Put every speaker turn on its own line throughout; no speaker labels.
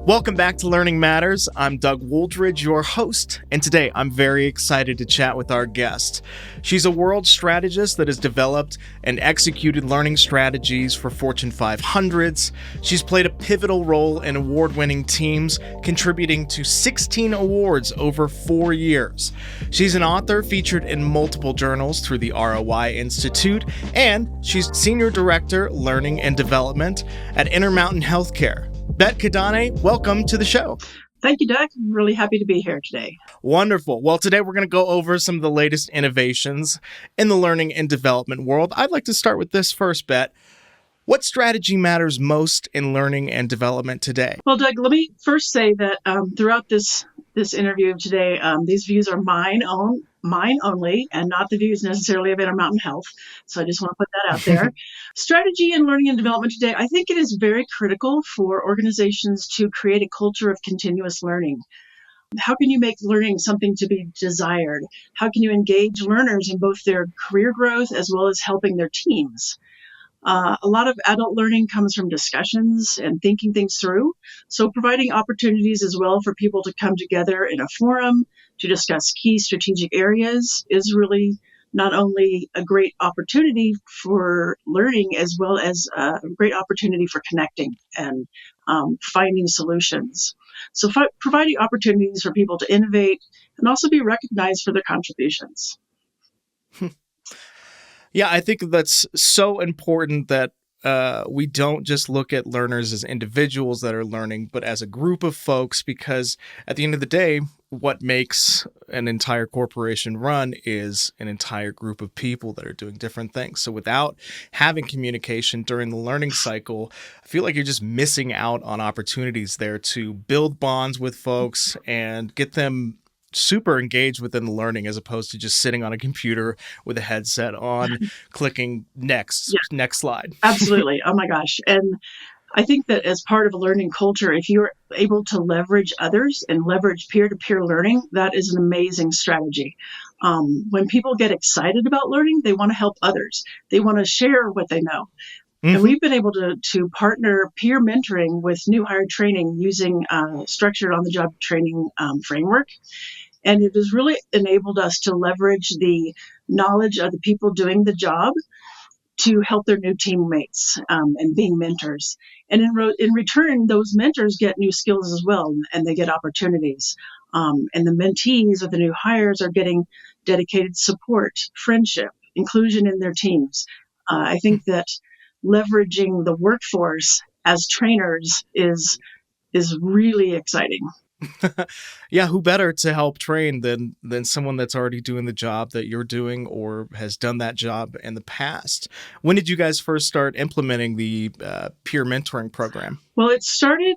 Welcome back to Learning Matters. I'm Doug Wooldridge, your host, and today I'm very excited to chat with our guest. She's a world strategist that has developed and executed learning strategies for Fortune 500s. She's played a pivotal role in award-winning teams, contributing to 16 awards over 4 years. She's an author featured in multiple journals through the ROI Institute, and she's Senior Director, Learning and Development at Intermountain Health. Bette Kidane, welcome to the show.
Thank you, Doug. I'm really happy to be here today.
Wonderful. Well, today we're going to go over some of the latest innovations in the learning and development world. I'd like to start with this first, Bette. What strategy matters most in learning and development today?
Well, Doug, let me first say that throughout this interview today, these views are mine only, and not the views necessarily of Intermountain Health. So I just want to put that out there. Strategy in learning and development today, I think it is very critical for organizations to create a culture of continuous learning. How can you make learning something to be desired? How can you engage learners in both their career growth as well as helping their teams? A lot of adult learning comes from discussions and thinking things through. So providing opportunities as well for people to come together in a forum to discuss key strategic areas is really not only a great opportunity for learning as well as a great opportunity for connecting and finding solutions. So providing opportunities for people to innovate and also be recognized for their contributions.
Yeah, I think that's so important that we don't just look at learners as individuals that are learning, but as a group of folks, because at the end of the day, what makes an entire corporation run is an entire group of people that are doing different things. So without having communication during the learning cycle, I feel like you're just missing out on opportunities there to build bonds with folks and get them super engaged within the learning as opposed to just sitting on a computer with a headset on, clicking next slide.
Absolutely. Oh my gosh. And I think that as part of a learning culture, if you're able to leverage others and leverage peer-to-peer learning, that is an amazing strategy. When people get excited about learning, they want to help others. They want to share what they know. Mm-hmm. And we've been able to partner peer mentoring with new hire training using structured on-the-job training framework. And it has really enabled us to leverage the knowledge of the people doing the job to help their new teammates and being mentors. And in return, those mentors get new skills as well, and they get opportunities. And the mentees or the new hires are getting dedicated support, friendship, inclusion in their teams. I think that leveraging the workforce as trainers is really exciting.
Yeah, who better to help train than someone that's already doing the job that you're doing or has done that job in the past? When did you guys first start implementing the peer mentoring program?
Well, it started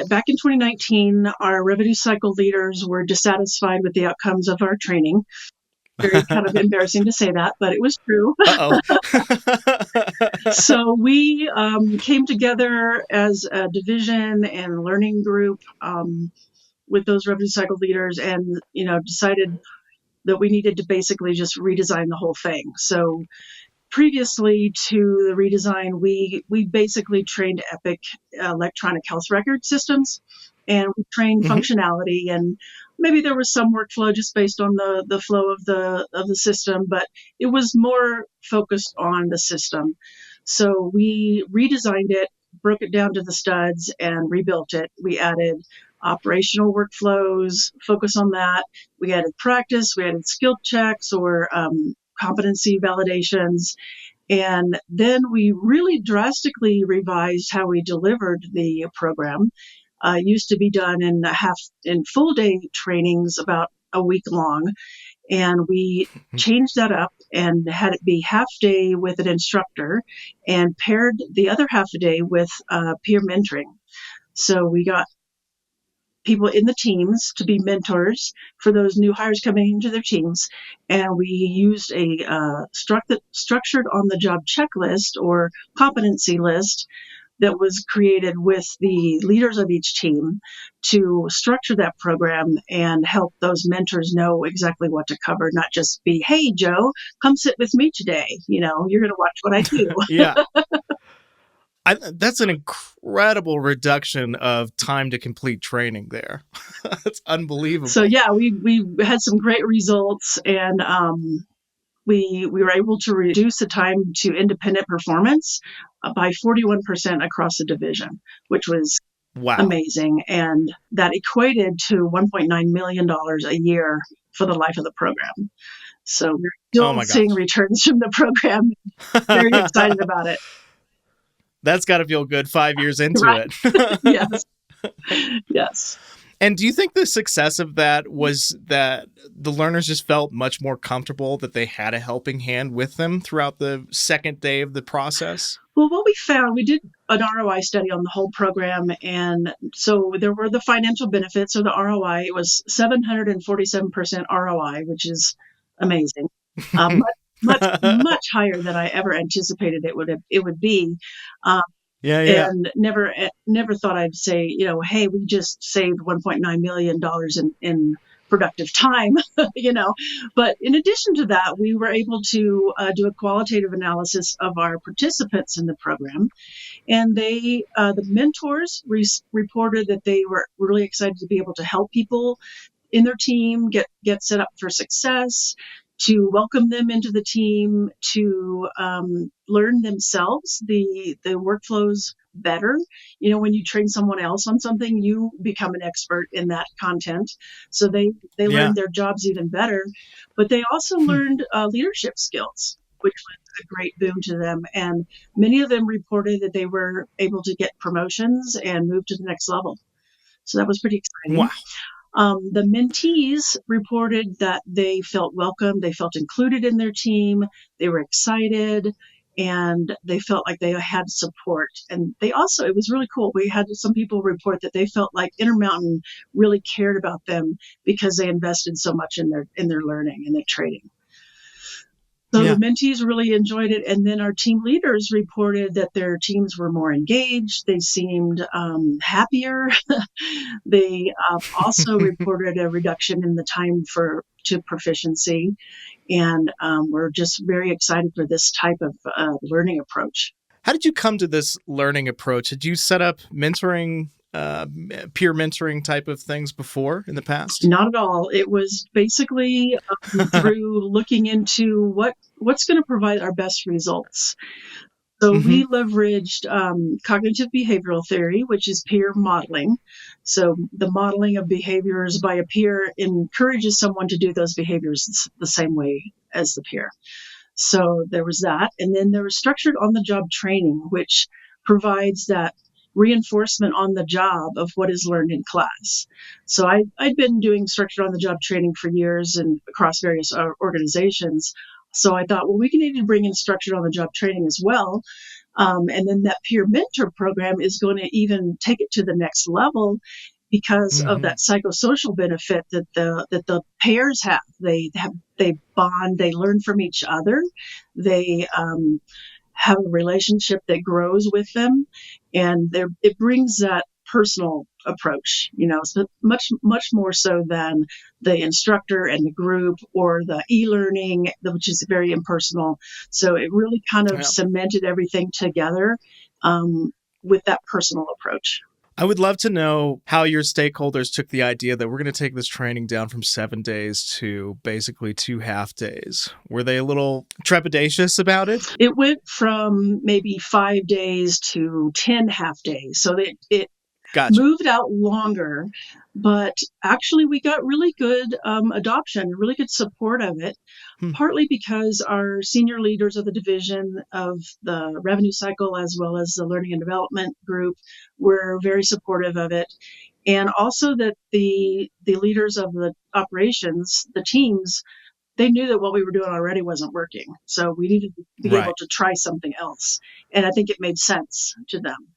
back in 2019. Our revenue cycle leaders were dissatisfied with the outcomes of our training. Very kind of embarrassing to say that, but it was true. So we came together as a division and learning group with those revenue cycle leaders and, decided that we needed to basically just redesign the whole thing. So previously to the redesign, we basically trained Epic electronic health record systems, and we trained functionality, and maybe there was some workflow just based on the flow of the system, but it was more focused on the system. So we redesigned it, broke it down to the studs, and rebuilt it. We added operational workflows, focus on that. We added practice, we added skill checks or competency validations. And then we really drastically revised how we delivered the program. It used to be done in full day trainings about a week long. And we changed that up and had it be half day with an instructor and paired the other half a day with peer mentoring. So we got people in the teams to be mentors for those new hires coming into their teams. And we used a structured on-the-job checklist or competency list that was created with the leaders of each team to structure that program and help those mentors know exactly what to cover, not just be, hey, Joe, come sit with me today. You're going to watch what I do.
Yeah. That's an incredible reduction of time to complete training there. That's
So
unbelievable.
yeah, we had some great results, and we were able to reduce the time to independent performance by 41% across the division, which was
Wow.
amazing, and that equated to $1.9 million a year for the life of the program. So we're
Oh
still
my
seeing
gosh.
returns from the program. Very excited about it.
That's got to feel good 5 years into
Right?
it.
Yes. Yes.
And do you think the success of that was that the learners just felt much more comfortable that they had a helping hand with them throughout the second day of the process?
Well, what we found, we did an ROI study on the whole program. And so there were the financial benefits of the ROI. It was 747% ROI, which is amazing. Much higher than I ever anticipated it would be. Um,
Yeah.
and never thought I'd say, hey, we just saved $1.9 million in productive time, But in addition to that, we were able to do a qualitative analysis of our participants in the program, and the mentors reported that they were really excited to be able to help people in their team get set up for success, to welcome them into the team, to learn themselves the workflows better. When you train someone else on something, you become an expert in that content. So they
Yeah.
learned their jobs even better, but they also learned leadership skills, which was a great boon to them. And many of them reported that they were able to get promotions and move to the next level. So that was pretty exciting.
Wow.
The mentees reported that they felt welcome, they felt included in their team, they were excited, and they felt like they had support. And it was really cool. We had some people report that they felt like Intermountain really cared about them because they invested so much in their learning and their training. So the
Yeah.
mentees really enjoyed it. And then our team leaders reported that their teams were more engaged. They seemed happier. They also reported a reduction in the time to proficiency. And we're just very excited for this type of learning approach.
How did you come to this learning approach? Did you set up mentoring, peer mentoring type of things before in the past?
Not at all. It was basically through looking into what's going to provide our best results. So
Mm-hmm.
we leveraged cognitive behavioral theory, which is peer modeling. So the modeling of behaviors by a peer encourages someone to do those behaviors the same way as the peer. So there was that. And then there was structured on the job training, which provides that reinforcement on the job of what is learned in class. So I'd been doing structured on the job training for years and across various organizations. So I thought, well, we need to bring in structured on the job training as well. And then that peer mentor program is going to even take it to the next level because of
Mm-hmm.
that psychosocial benefit that the pairs have. They bond, they learn from each other, they have a relationship that grows with them, and it brings that personal approach, so much more so than the instructor and the group or the e-learning, which is very impersonal. So it really kind of
Yeah.
cemented everything together with that personal approach.
I would love to know how your stakeholders took the idea that we're going to take this training down from 7 days to basically 2 half days. Were they a little trepidatious about it?
It went from maybe 5 days to 10 half days. So it
Gotcha.
moved out longer, but actually we got really good adoption, really good support of it,
Hmm.
partly because our senior leaders of the division of the revenue cycle as well as the learning and development group were very supportive of it. And also that the leaders of the operations, the teams, they knew that what we were doing already wasn't working. So we needed to be able
Right.
to try something else. And I think it made sense to them.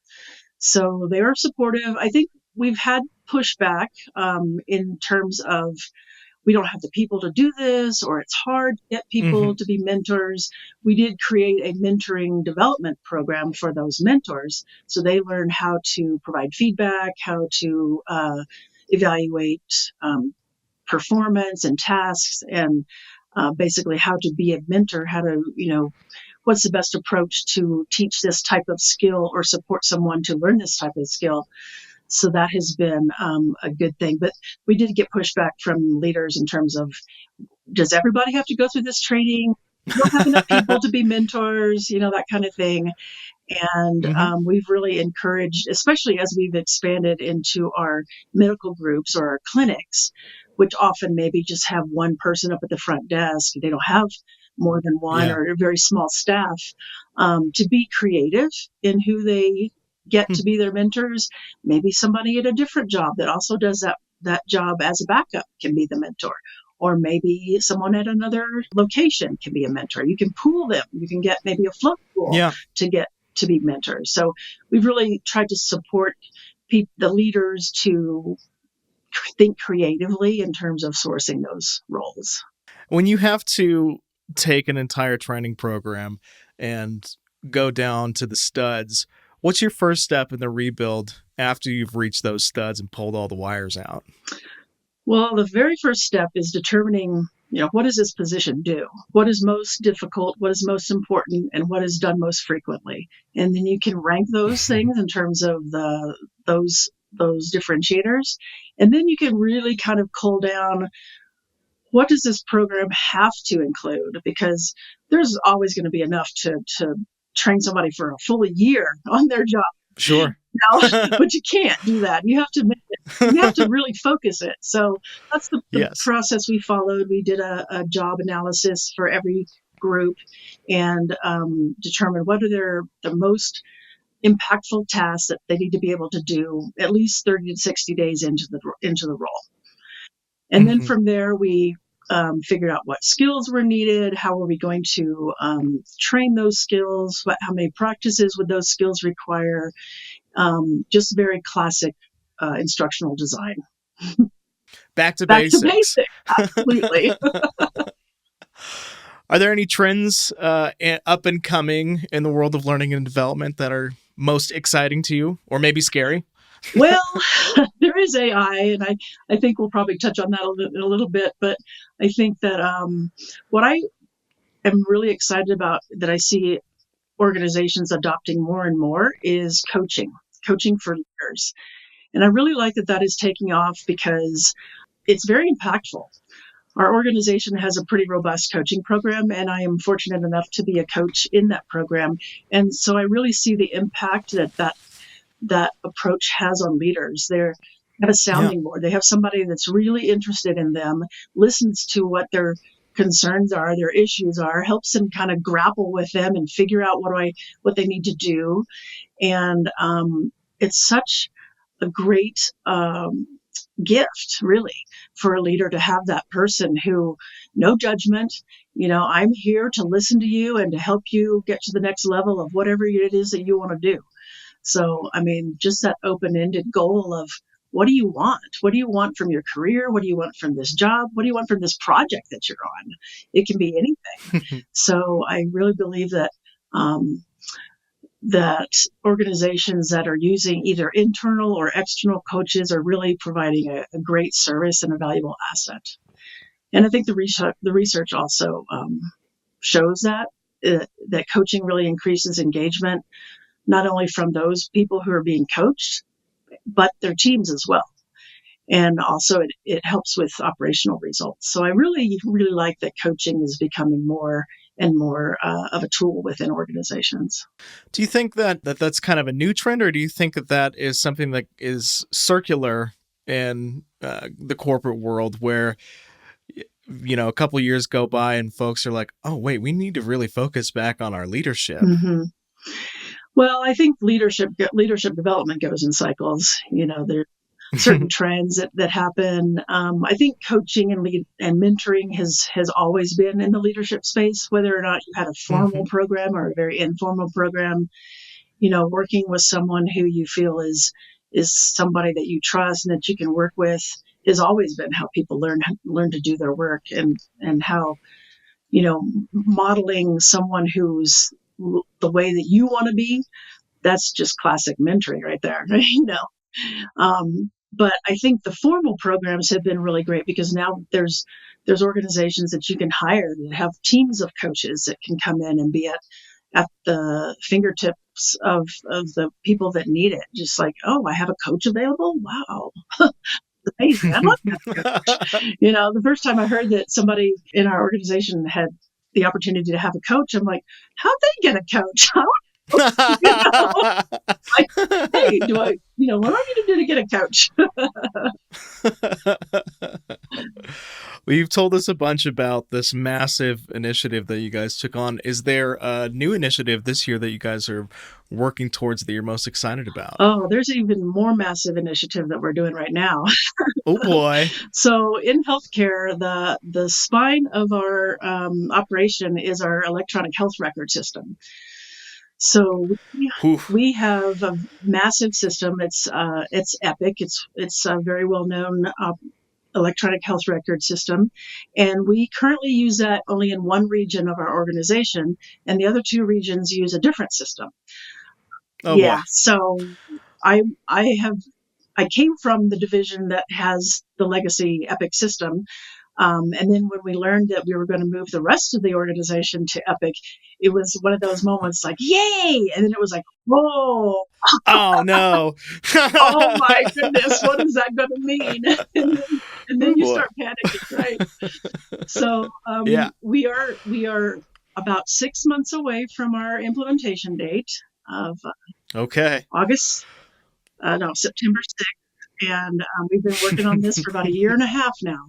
So they are supportive. I think we've had pushback in terms of we don't have the people to do this, or it's hard to get
Mm-hmm.
people to be mentors. We did create a mentoring development program for those mentors. So they learn how to provide feedback, how to evaluate performance and tasks, and basically how to be a mentor, how to, what's the best approach to teach this type of skill or support someone to learn this type of skill. So that has been a good thing. But we did get pushback from leaders in terms of, does everybody have to go through this training? We don't have enough people to be mentors, that kind of thing. And we've really encouraged, especially as we've expanded into our medical groups or our clinics, which often maybe just have one person up at the front desk. They don't have more than one or a very small staff, to be creative in who they get to be their mentors. Maybe somebody at a different job that also does that job as a backup can be the mentor. Or maybe someone at another location can be a mentor. You can pool them. You can get maybe a float pool to get to be mentors. So we've really tried to support the leaders to think creatively in terms of sourcing those roles.
When you have to take an entire training program and go down to the studs, what's your first step in the rebuild after you've reached those studs and pulled all the wires out?
Well, the very first step is determining, what does this position do? What is most difficult? What is most important? And what is done most frequently? And then you can rank those things in terms of those differentiators. And then you can really kind of cull down, what does this program have to include? Because there's always going to be enough to train somebody for a full year on their job.
Sure.
But you can't do that. You have to really focus it. So that's the process we followed. We did a job analysis for every group and determined what are the most impactful tasks that they need to be able to do at least 30 to 60 days into the role. And then from there, we figured out what skills were needed, how were we going to train those skills, how many practices would those skills require, just very classic instructional design.
Back to basics.
Absolutely.
Are there any trends up and coming in the world of learning and development that are most exciting to you, or maybe scary?
Well, there is AI, and I think we'll probably touch on that in a little bit, but I think that what I am really excited about that I see organizations adopting more and more is coaching for leaders. And I really like that is taking off because it's very impactful. Our organization has a pretty robust coaching program, and I am fortunate enough to be a coach in that program. And so I really see the impact that approach has on leaders. They have a sounding board. They have somebody that's really interested in them, listens to what their concerns are, their issues are, helps them kind of grapple with them and figure out what they need to do. And it's such a great gift, really, for a leader to have that person who, no judgment, I'm here to listen to you and to help you get to the next level of whatever it is that you want to do. So, just that open-ended goal of, what do you want? What do you want from your career? What do you want from this job? What do you want from this project that you're on? It can be anything. So I really believe that that organizations that are using either internal or external coaches are really providing a great service and a valuable asset. And I think the research also shows that coaching really increases engagement, not only from those people who are being coached, but their teams as well. And also it helps with operational results. So I really, really like that coaching is becoming more and more of a tool within organizations.
Do you think that that's kind of a new trend, or do you think that is something that is circular in the corporate world where, a couple of years go by and folks are like, oh, wait, we need to really focus back on our leadership?
Mm-hmm. Well, I think leadership development goes in cycles. There are certain trends that happen. I think coaching and mentoring has always been in the leadership space, whether or not you had a formal program or a very informal program. Working with someone who you feel is somebody that you trust and that you can work with has always been how people learn to do their work, and how, modeling someone who's the way that you want to be, that's just classic mentoring right there. But I think the formal programs have been really great because now there's organizations that you can hire that have teams of coaches that can come in and be at at the fingertips of the people that need it. Just like, oh, I have a coach available. Wow, amazing! I love that coach. The first time I heard that somebody in our organization had the opportunity to have a coach, I'm like, how'd they get a coach? Like, hey, what do I need to do to get a coach?
Well, you've told us a bunch about this massive initiative that you guys took on. Is there a new initiative this year that you guys are working towards that you're most excited about?
Oh, there's an even more massive initiative that we're doing right now.
Oh boy.
So in healthcare, the spine of our operation is our electronic health record system. So we have a massive system. It's Epic. It's a very well known electronic health record system, and we currently use that only in one region of our organization, and the other two regions use a different system.
Oh
yeah.
boy.
So I came from the division that has the legacy Epic system. And then when we learned that we were going to move the rest of the organization to Epic, it was one of those moments like, yay! And then it was like, whoa.
Oh, no.
Oh, my goodness. What is that going to mean? And then you start panicking, right? So
yeah.
we are about 6 months away from our implementation date of September 6th. And we've been working on this for about a year and a half now.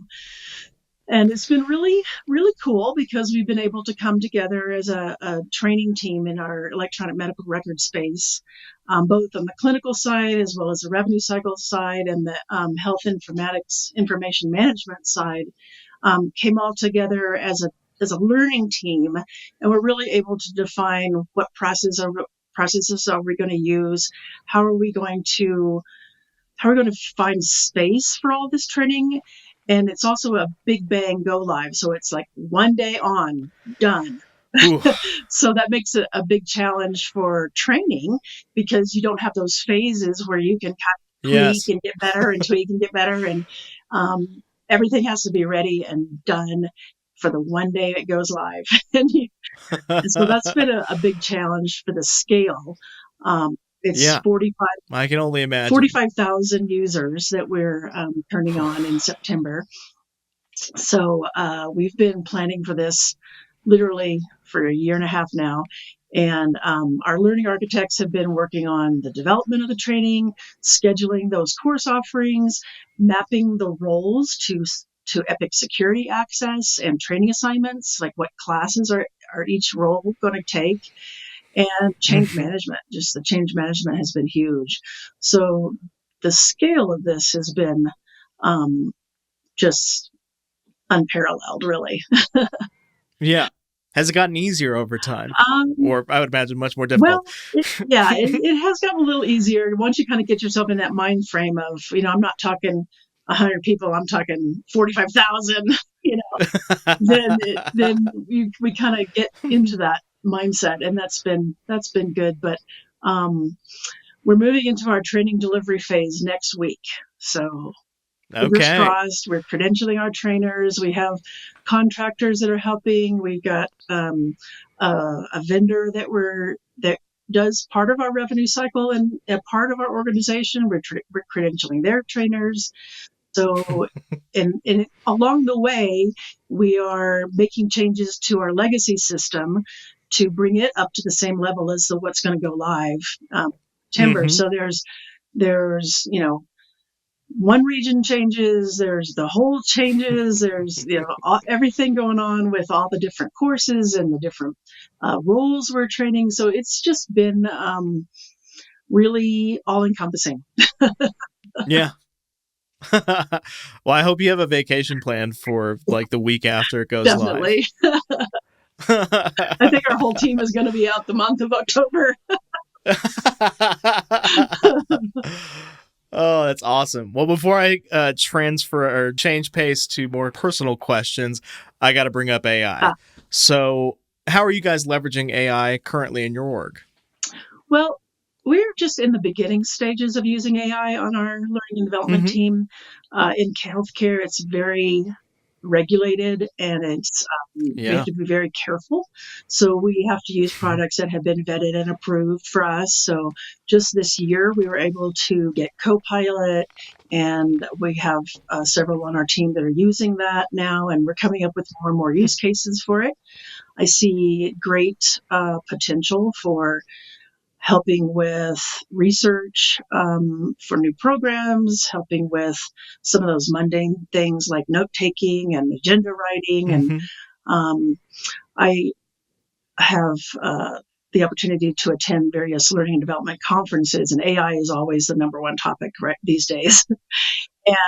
And it's been really, really cool because we've been able to come together as a training team in our electronic medical record space, both on the clinical side as well as the revenue cycle side and the health informatics information management side, came all together as a learning team. And we're really able to define what processes are we going to use, how are we going to find space for all this training. And it's also a big bang go live. So it's like one day on, done. So that makes it a big challenge for training because you don't have those phases where you can kind of tweak and get better and tweak and get better. And everything has to be ready and done for the one day it goes live. and so that's been a big challenge for the scale. It's 45.
I can only imagine
45,000 users that we're turning on in September. So we've been planning for this literally for a year and a half now. And our learning architects have been working on the development of the training, scheduling those course offerings, mapping the roles to Epic security access and training assignments, like what classes are each role going to take. And change management, just the change management has been huge. So the scale of this has been just unparalleled, really.
Yeah. Has it gotten easier over time? Or I would imagine much more difficult.
Well, it has gotten a little easier once you kind of get yourself in that mind frame of, I'm not talking 100 people, I'm talking 45,000, then we kind of get into that mindset, and that's been good. But we're moving into our training delivery phase next week. So fingers crossed, we're credentialing our trainers. We have contractors that are helping. We've got a vendor that does part of our revenue cycle and a part of our organization. We're credentialing their trainers. So, and along the way, we are making changes to our legacy system to bring it up to the same level as what's going to go live September. So there's one region changes, there's the whole changes, there's everything going on with all the different courses and the different roles we're training. So it's just been really all encompassing.
Yeah. Well, I hope you have a vacation plan for like the week after it goes
Definitely.
live.
I think our whole team is going to be out the month of October.
Oh, that's awesome. Well, before I transfer or change pace to more personal questions, I got to bring up AI. So how are you guys leveraging AI currently in your org?
Well, we're just in the beginning stages of using AI on our learning and development team. In healthcare, it's very, regulated, and we have
Yeah.
to be very careful. So we have to use products that have been vetted and approved for us. So just this year, we were able to get Copilot, and we have several on our team that are using that now, and we're coming up with more and more use cases for it. I see great potential for helping with research for new programs, helping with some of those mundane things like note taking and agenda writing. And
Hmm.
I have the opportunity to attend various learning and development conferences, and AI is always the number one topic right these days.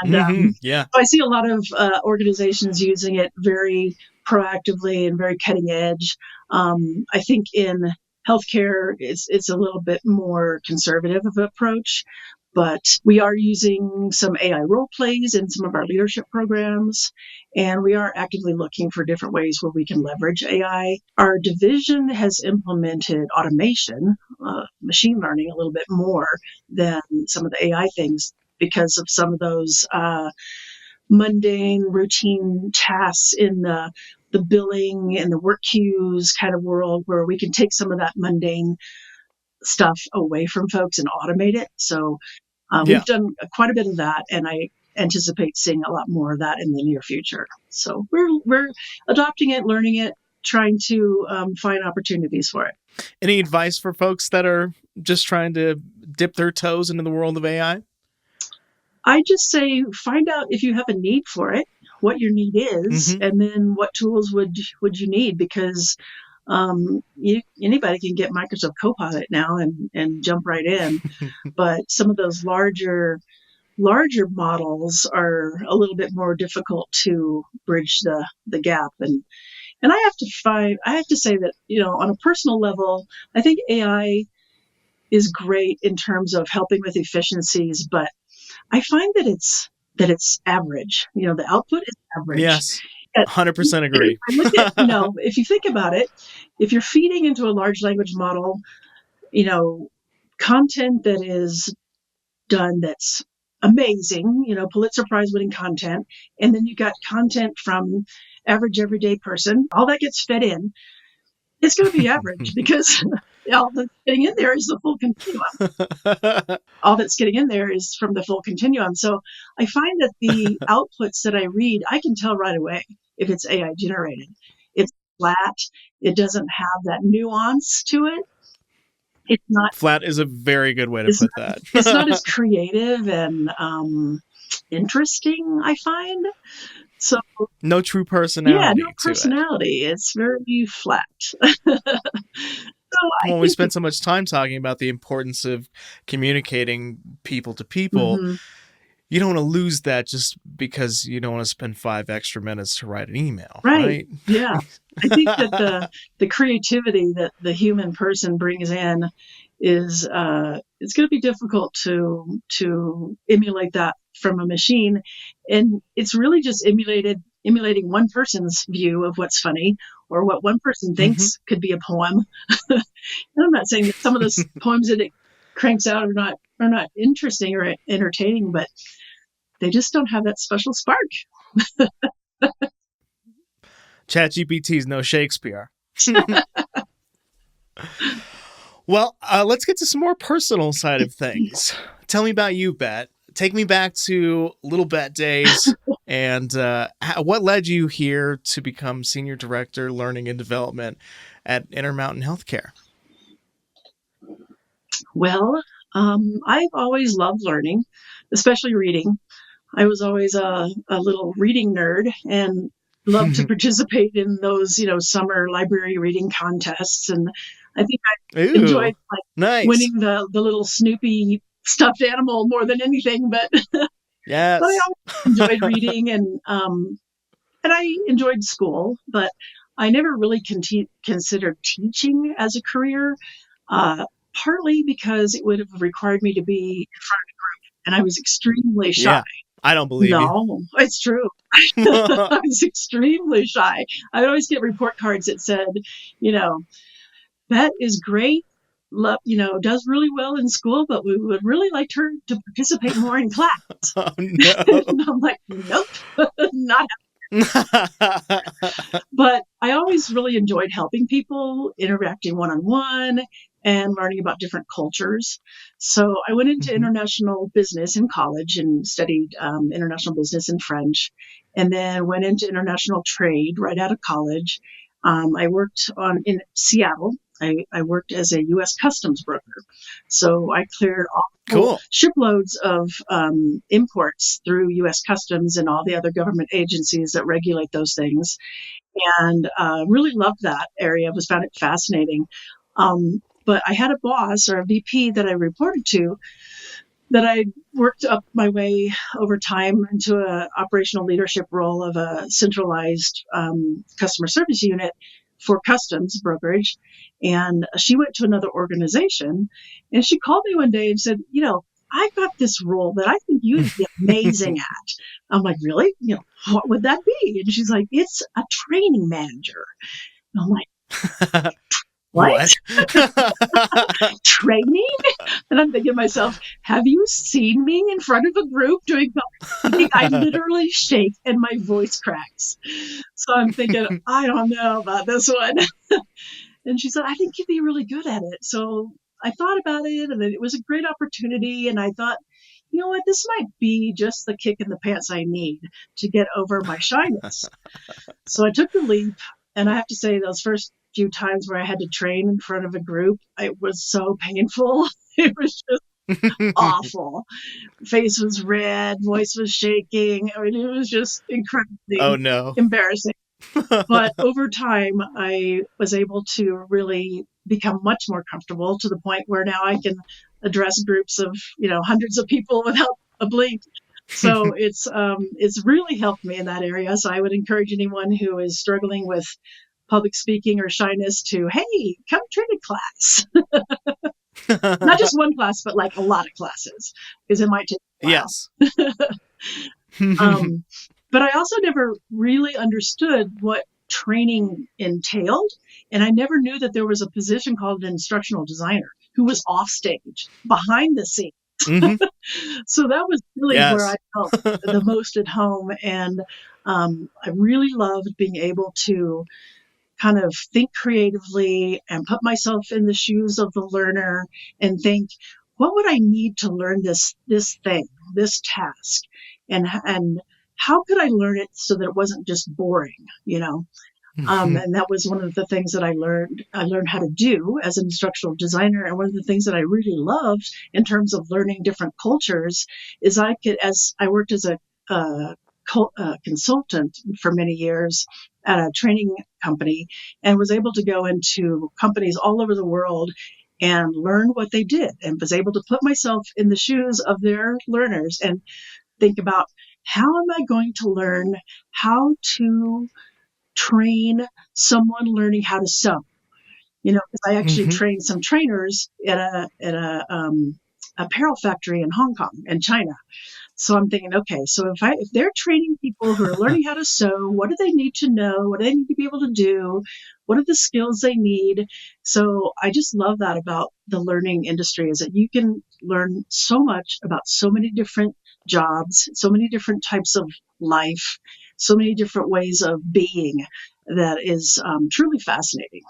And
Yeah.
so I see a lot of organizations using it very proactively and very cutting edge. I think in healthcare, it's a little bit more conservative of an approach, but we are using some AI role plays in some of our leadership programs, and we are actively looking for different ways where we can leverage AI. Our division has implemented automation, machine learning a little bit more than some of the AI things because of some of those mundane routine tasks in the billing and the work queues kind of world where we can take some of that mundane stuff away from folks and automate it. So we've
Yeah.
done quite a bit of that, and I anticipate seeing a lot more of that in the near future. So we're adopting it, learning it, trying to find opportunities for it.
Any advice for folks that are just trying to dip their toes into the world of AI?
I just say find out if you have a need for it, what your need is,
Hmm.
and then what tools would you need, because anybody can get Microsoft Copilot now and jump right in, but some of those larger models are a little bit more difficult to bridge the gap. And I have to say that, on a personal level, I think AI is great in terms of helping with efficiencies, but I find that it's average. The output is average.
Yes.
And
100% agree.
I look at, if you think about it, if you're feeding into a large language model, you know, content that is done that's amazing, Pulitzer Prize winning content, and then you got content from average everyday person, all that gets fed in, it's going to be average because all that's getting in there is the full continuum. All that's getting in there is from the full continuum. So I find that the outputs that I read, I can tell right away if it's AI generated. It's flat. It doesn't have that nuance to it. It's not.
Flat is a very good way to
It's
put
not.
that.
It's not as creative and interesting, I find. So
No true
yeah, no
personality to it.
personality. It's very flat. So I
Well, we
think.
spent so much time talking about the importance of communicating people to people.
Mm-hmm.
You don't want to lose that just because you don't want to spend 5 extra minutes to write an email,
Right.
right?
Yeah. I think that the creativity that the human person brings in is it's going to be difficult to emulate that from a machine, and it's really just emulating one person's view of what's funny or what one person
Hmm.
thinks could be a poem. And I'm not saying that some of those poems that it cranks out are not interesting or entertaining, but they just don't have that special spark.
ChatGPT is no Shakespeare. Well, let's get to some more personal side of things. Tell me about you, Bet. Take me back to little Bet days, and what led you here to become Senior Director, Learning and Development at Intermountain Healthcare?
Well, I've always loved learning, especially reading. I was always a little reading nerd and loved to participate in those, summer library reading contests. And I think I
Ooh,
enjoyed like
nice.
winning the little Snoopy stuffed animal more than anything. But but I
Yes.
always enjoyed reading, and I enjoyed school, but I never really considered teaching as a career. Uh, Partly because it would have required me to be in front, and I was extremely shy.
Yeah, I don't believe you.
No, it's true. I was extremely shy. I would always get report cards that said, you know, that is great. Does really well in school, but we would really like her to participate more in class.
Oh, no.
And I'm like, nope, not. But I always really enjoyed helping people, interacting one-on-one, and learning about different cultures. So I went into
Mhm.
international business in college and studied international business and French, and then went into international trade right out of college. I worked in Seattle. I worked as a U.S. customs broker. So I cleared all
Cool.
shiploads of imports through U.S. customs and all the other government agencies that regulate those things, and really loved that area. Was found it fascinating. But I had a boss or a VP that I reported to that I worked up my way over time into a operational leadership role of a centralized customer service unit for customs brokerage. And she went to another organization, and she called me one day and said, I got this role that I think you'd be amazing at. I'm like, really? What would that be? And she's like, it's a training manager. And I'm like, what?
What?
Training? And I'm thinking to myself, have you seen me in front of a group doing public? I literally shake and my voice cracks. So I'm thinking, I don't know about this one. And she said, I think you'd be really good at it. So I thought about it, and it was a great opportunity. And I thought, you know what, this might be just the kick in the pants I need to get over my shyness. So I took the leap. And I have to say, those first few times where I had to train in front of a group, it was so painful. It was just awful. Face was red, voice was shaking. I mean, it was just
Oh
incredibly
no.
embarrassing. But over time, I was able to really become much more comfortable to the point where now I can address groups of, hundreds of people without a blink. So it's really helped me in that area. So I would encourage anyone who is struggling with public speaking or shyness to, hey, come train a class. Not just one class, but like a lot of classes, because it might take a
Yes.
while. But I also never really understood what training entailed. And I never knew that there was a position called an instructional designer who was off stage, behind the scenes.
Hmm.
So that was really where I
Yes.
felt the most at home. And I really loved being able to kind of think creatively and put myself in the shoes of the learner and think, what would I need to learn this thing, this task, and how could I learn it so that it wasn't just boring, and that was one of the things that I learned. I learned how to do as an instructional designer, and one of the things that I really loved in terms of learning different cultures is as I worked as a consultant for many years at a training company, and was able to go into companies all over the world and learn what they did, and was able to put myself in the shoes of their learners and think about, how am I going to learn how to train someone learning how to sew? Because I actually
Hmm.
trained some trainers at a apparel factory in Hong Kong and China. So I'm thinking, okay, so if they're training people who are learning how to sew, what do they need to know? What do they need to be able to do? What are the skills they need? So I just love that about the learning industry, is that you can learn so much about so many different jobs, so many different types of life, so many different ways of being, that is truly fascinating,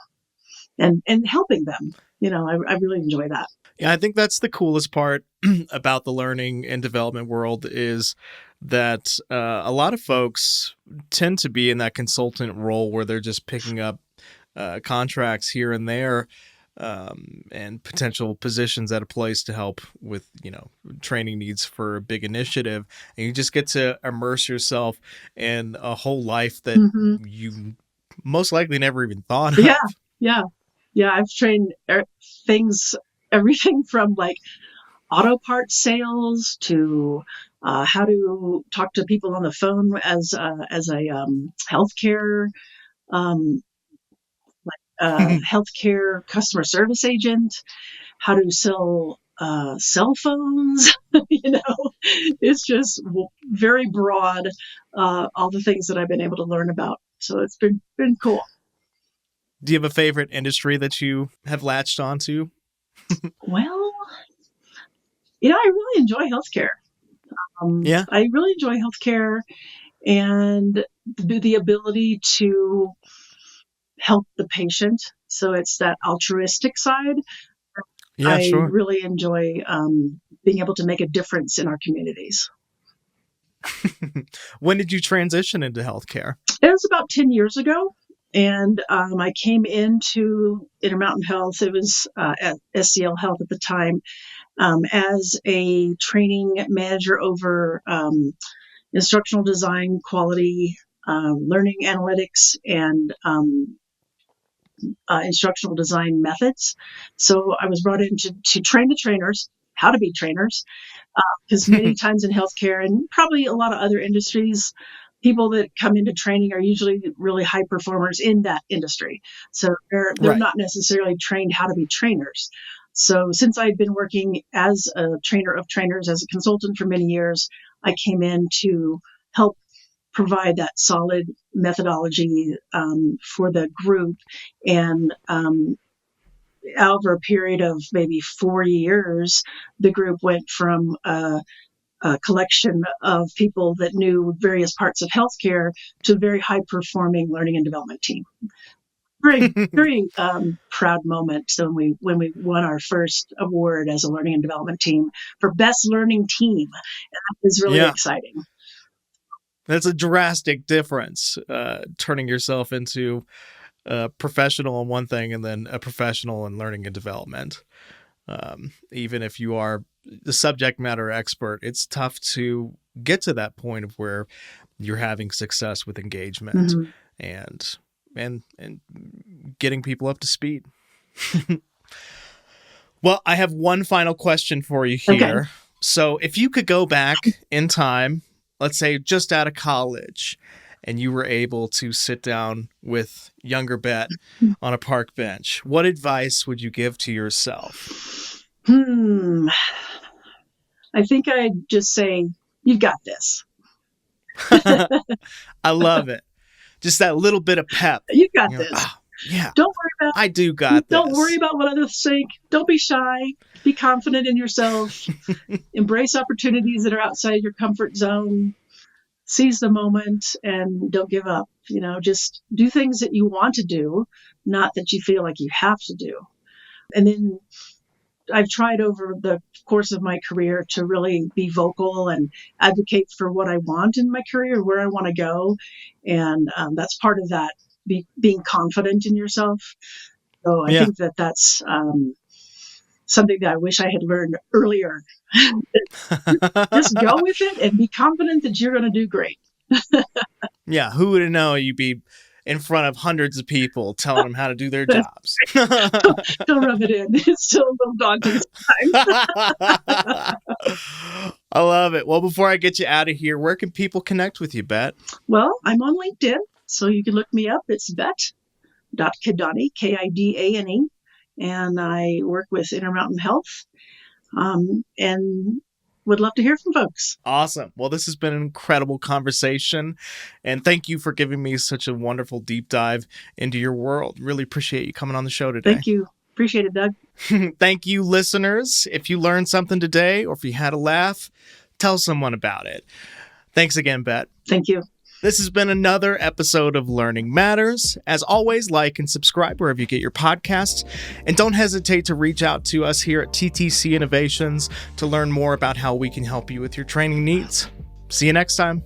and helping them. I really enjoy that.
Yeah, I think that's the coolest part about the learning and development world is that a lot of folks tend to be in that consultant role where they're just picking up contracts here and there, and potential positions at a place to help with, training needs for a big initiative. And you just get to immerse yourself in a whole life that
Hmm.
you most likely never even thought
Yeah,
of.
yeah, yeah. I've trained things, everything from like auto parts sales to how to talk to people on the phone as a healthcare um, healthcare customer service agent, how to sell cell phones. It's just very broad. All the things that I've been able to learn about. So it's been cool.
Do you have a favorite industry that you have latched onto?
Well, I really enjoy healthcare.
Yeah.
I really enjoy healthcare, and the ability to help the patient. So it's that altruistic side.
Yeah,
I
sure.
really enjoy being able to make a difference in our communities.
When did you transition into healthcare?
It was about 10 years ago. And I came into Intermountain Health. It was at SCL Health at the time, as a training manager over instructional design, quality, learning analytics, and instructional design methods. So I was brought in to train the trainers how to be trainers, because many times in healthcare and probably a lot of other industries, people that come into training are usually really high performers in that industry. So they're
Right.
not necessarily trained how to be trainers. So since I'd been working as a trainer of trainers, as a consultant for many years, I came in to help provide that solid methodology for the group. And over a period of maybe 4 years, the group went from a collection of people that knew various parts of healthcare to a very high performing learning and development team. Very, very proud moment when we won our first award as a learning and development team for best learning team. That was really
Yeah.
exciting.
That's a drastic difference, turning yourself into a professional in one thing and then a professional in learning and development. Even if you are the subject matter expert, it's tough to get to that point of where you're having success with engagement and getting people up to speed. Well, I have one final question for you here.
Okay.
So if you could go back in time, let's say just out of college, and you were able to sit down with younger Bette on a park bench, what advice would you give to yourself?
I think I'd just say, you've got this.
I love it. Just that little bit of pep.
You've got this.
Oh, yeah,
Don't worry about
I do got this.
Don't worry about what others think. Don't be shy. Be confident in yourself. Embrace opportunities that are outside your comfort zone. Seize the moment and don't give up. Just do things that you want to do, not that you feel like you have to do. And then I've tried over the course of my career to really be vocal and advocate for what I want in my career, where I want to go. And that's part of that, being confident in yourself. So I think that's something that I wish I had learned earlier. Just go with it and be confident that you're going to do great.
Yeah, who would know you'd be in front of hundreds of people telling them how to do their jobs.
Don't rub it in. It's still a little daunting sometimes.
I love it. Well, before I get you out of here, where can people connect with you, Bette?
Well, I'm on LinkedIn, so you can look me up. It's Bette.Kidane, Kidane, and I work with Intermountain Health, and would love to hear from folks.
Awesome. Well, this has been an incredible conversation, and thank you for giving me such a wonderful deep dive into your world. Really appreciate you coming on the show today.
Thank you. Appreciate it, Doug.
Thank you, listeners. If you learned something today or if you had a laugh, tell someone about it. Thanks again, Bette.
Thank you.
This has been another episode of Learning Matters. As always, like and subscribe wherever you get your podcasts. And don't hesitate to reach out to us here at ttcInnovations to learn more about how we can help you with your training needs. See you next time.